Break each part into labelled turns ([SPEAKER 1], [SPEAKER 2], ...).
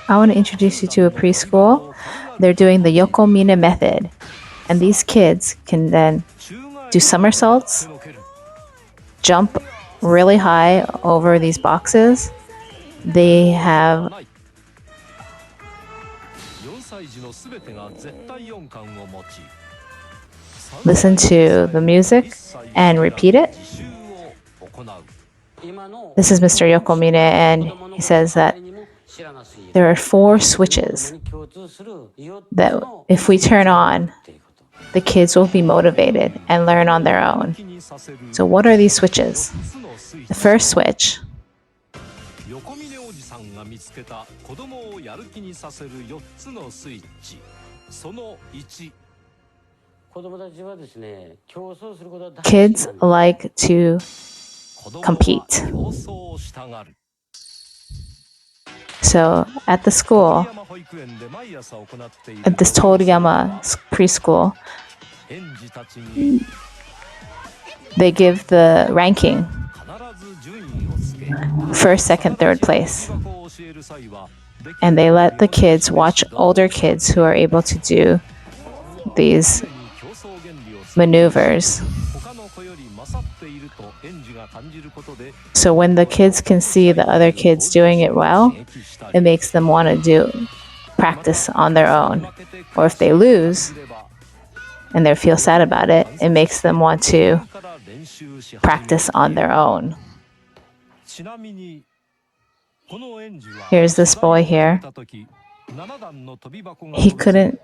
[SPEAKER 1] I want to introduce you to a preschool. They're doing the Yokomine method. And these kids can then do somersaults, jump really high over these boxes. They have listen to the music and repeat it. This is Mr. Yokomine, and he says that there are 4 switches that if we turn on, the kids will be motivated and learn on their own. So what are these switches? The first switch kids like to compete. So at the school, at this Toriyama preschool, they give the ranking first, second, third place. And they let the kids watch older kids who are able to do these maneuvers. So when the kids can see the other kids doing it well, it makes them want to practice on their own. Or if they lose and they feel sad about it, it makes them want to practice on their own. Here's this boy here. He couldn't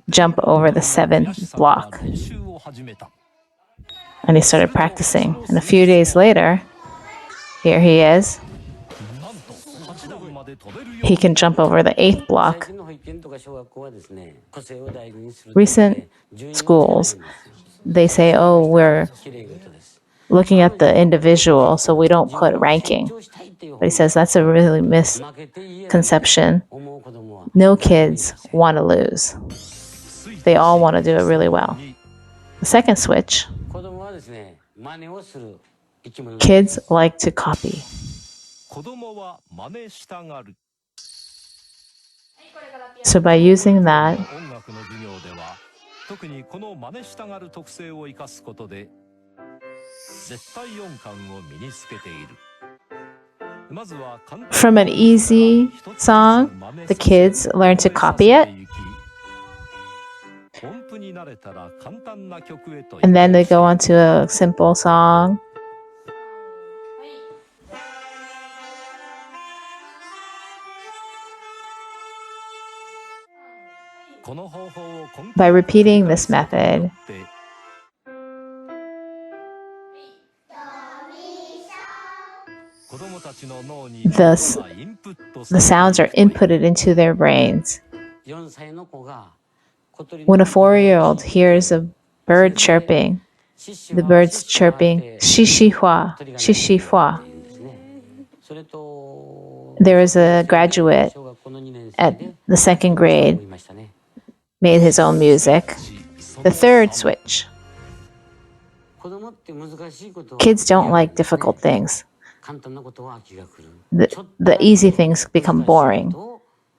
[SPEAKER 1] jump over the 7th block. And he started practicing. And a few days later, here he is. He can jump over the 8th block. Recent schools, they say, oh, we're looking at the individual, so we don't put ranking. But he says that's a really misconception. No kids want to lose. They all want to do it really well. The second switch, kids like to copy. So by using that, from an easy song, the kids learn to copy it. And then they go on to a simple song. By repeating this method, the sounds are inputted into their brains. When a 4-year-old hears a bird chirping, the bird's chirping, shishihua, shishihua. There is a graduate at the 2nd grade, made his own music. The third switch. Kids don't like difficult things. The easy things become boring.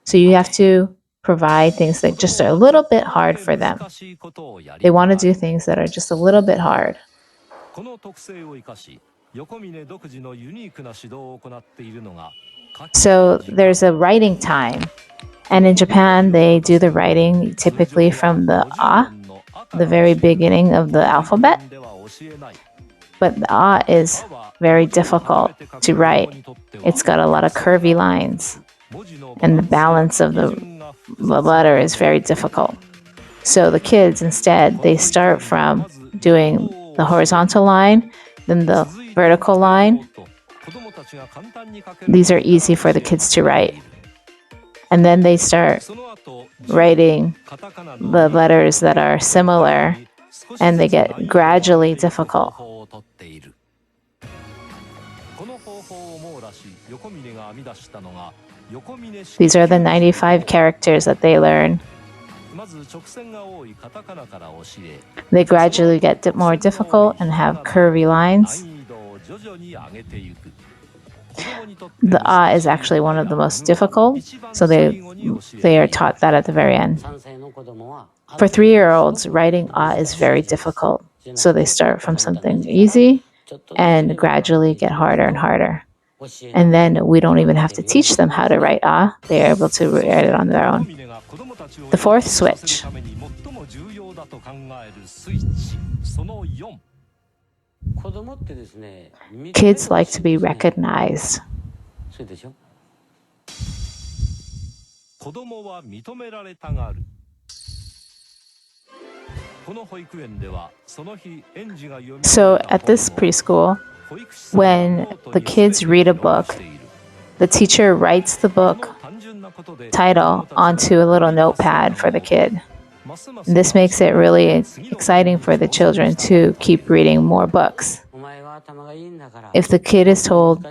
[SPEAKER 1] So you have to provide things that just are a little bit hard for them. They want to do things that are just a little bit hard. So there's a writing time. And in Japan, they do the writing typically from the A, the very beginning of the alphabet. But the A is very difficult to write. It's got a lot of curvy lines. And the balance of the letter is very difficult. So the kids, instead, they start from doing the horizontal line, then the vertical line. These are easy for the kids to write. And then they start writing the letters that are similar, and they get gradually difficult. These are the 95 characters that they learn. They gradually get more difficult and have curvy lines. The is actually one of the most difficult, so they are taught that at the very end. For 3-year-olds, writing is very difficult, so they start from something easy and gradually get harder and harder. And then we don't even have to teach them how to write they are able to write it on their own. The fourth switch. Kids like to be recognized. So at this preschool, when the kids read a book, the teacher writes the book title onto a little notepad for the kid. And this makes it really exciting for the children to keep reading more books. If the kid is told,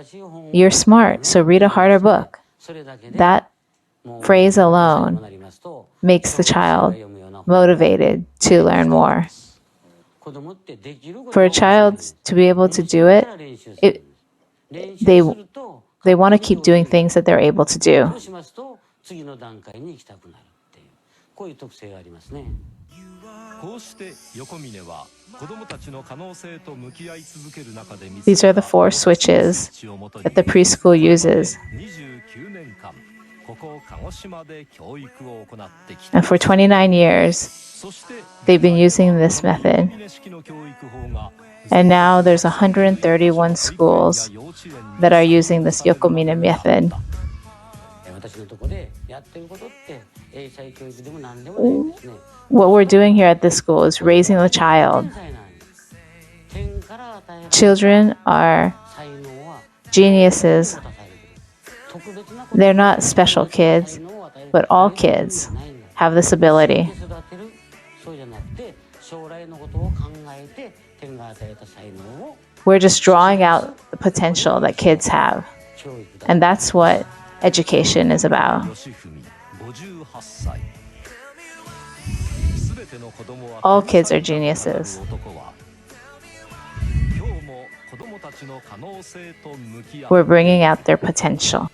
[SPEAKER 1] "You're smart, so read a harder book," that phrase alone makes the child motivated to learn more. For a child to be able to do it, they want to keep doing things that they're able to do. These are the 4 switches that the preschool uses. And for 29 years, they've been using this method. And now there's 131 schools that are using this Yokomine method. What we're doing here at this school is raising the child. Children are geniuses. They're not special kids, but all kids have this ability. We're just drawing out the potential that kids have. And that's what education is about. All kids are geniuses. We're bringing out their potential.